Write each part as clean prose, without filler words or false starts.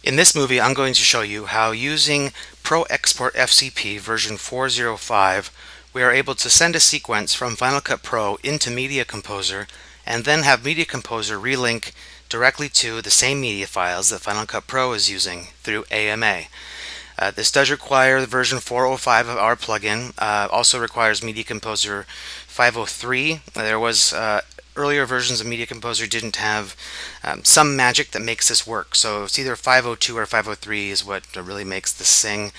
In this movie, I'm going to show you how using Pro Export FCP version 4.05, we are able to send a sequence from Final Cut Pro into Media Composer and then have Media Composer relink directly to the same media files that Final Cut Pro is using through AMA. This does require the version 4.05 of our plugin. Also requires Media Composer 5.03. There was earlier versions of Media Composer didn't have some magic that makes this work. So it's either 5.02 or 5.03 is what really makes this sing.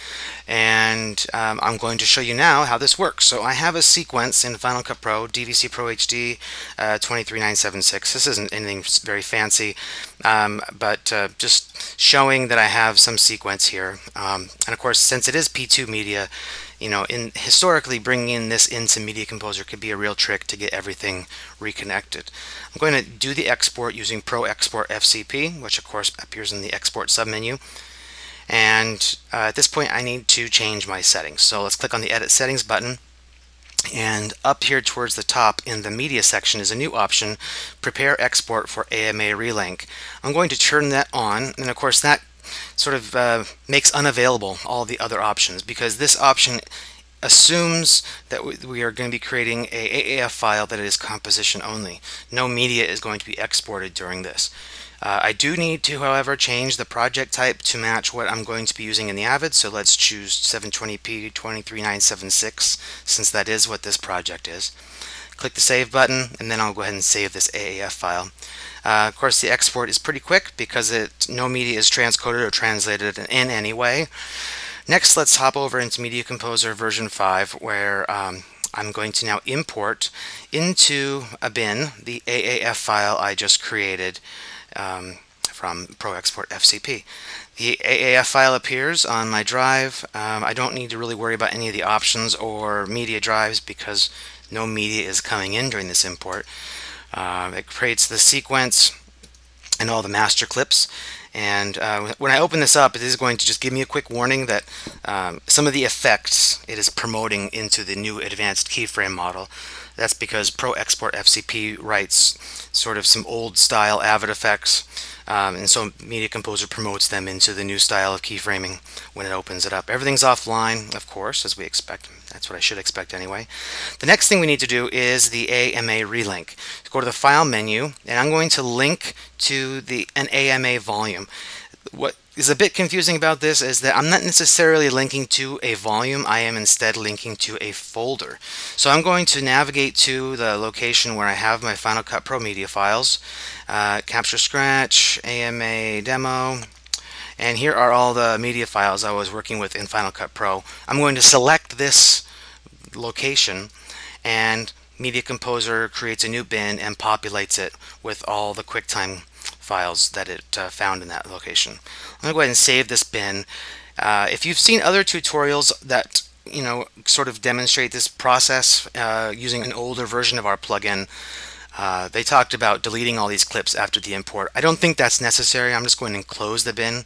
And I'm going to show you now how this works. So I have a sequence in Final Cut Pro, DVC Pro HD 23976. This isn't anything very fancy, but just showing that I have some sequence here. And of course, since it is P2 media, historically bringing this into Media Composer could be a real trick to get everything reconnected. I'm going to do the export using Pro Export FCP, which of course appears in the export submenu. And at this point I need to change my settings. So let's click on the Edit Settings button. And up here towards the top in the media section is a new option, Prepare Export for AMA Relink. I'm going to turn that on, and of course that sort of makes unavailable all the other options, because this option assumes that we are going to be creating a AAF file that is composition only. No media is going to be exported during this. I do need to, however, change the project type to match what I'm going to be using in the Avid, so let's choose 720p 23976 since that is what this project is. Click the Save button, and then I'll go ahead and save this AAF file. Of course, the export is pretty quick because no media is transcoded or translated in any way. Next, let's hop over into Media Composer version 5, where I'm going to now import into a bin the AAF file I just created from Pro Export FCP. The AAF file appears on my drive. I don't need to really worry about any of the options or media drives because no media is coming in during this import. It creates the sequence and all the master clips, and when I open this up, it is going to just give me a quick warning that some of the effects it is promoting into the new advanced keyframe model. That's because Pro Export FCP writes sort of some old style Avid effects, and so Media Composer promotes them into the new style of keyframing when it opens it up. Everything's offline, of course, as we expect. That's what I should expect anyway. The next thing we need to do is the AMA relink. Go to the File menu, and I'm going to link to an AMA volume. What is a bit confusing about this is that I'm not necessarily linking to a volume, I am instead linking to a folder. So I'm going to navigate to the location where I have my Final Cut Pro media files, Capture Scratch, AMA Demo, and here are all the media files I was working with in Final Cut Pro. I'm going to select this location, and Media Composer creates a new bin and populates it with all the QuickTime files that it found in that location. I'm going to go ahead and save this bin. If you've seen other tutorials that sort of demonstrate this process using an older version of our plugin, they talked about deleting all these clips after the import. I don't think that's necessary. I'm just going to close the bin.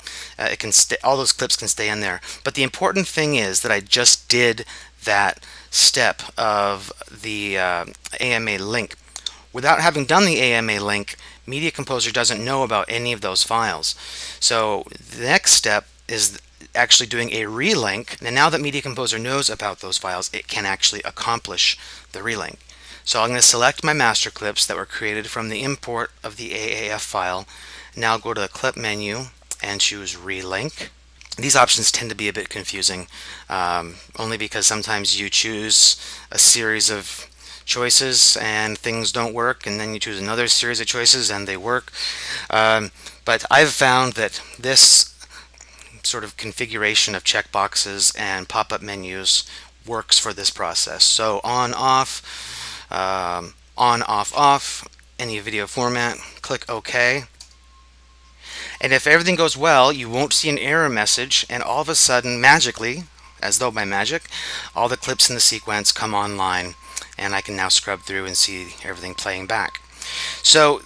All those clips can stay in there. But the important thing is that I just did that step of the AMA link. Without having done the AMA link, Media Composer doesn't know about any of those files. So the next step is actually doing a relink, and now that Media Composer knows about those files, it can actually accomplish the relink. So I'm going to select my master clips that were created from the import of the AAF file. Now go to the clip menu and choose relink. These options tend to be a bit confusing, only because sometimes you choose a series of choices and things don't work, and then you choose another series of choices and they work. But I've found that this sort of configuration of checkboxes and pop-up menus works for this process. So on, off, off, any video format, click OK. And if everything goes well, you won't see an error message, and all of a sudden, magically, as though by magic, all the clips in the sequence come online, and I can now scrub through and see everything playing back. So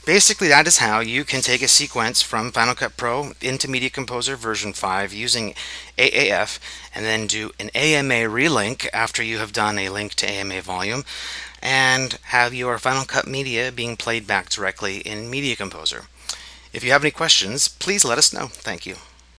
basically that is how you can take a sequence from Final Cut Pro into Media Composer version 5 using AAF, and then do an AMA relink after you have done a link to AMA volume, and have your Final Cut media being played back directly in Media Composer. If you have any questions, please let us know. Thank you.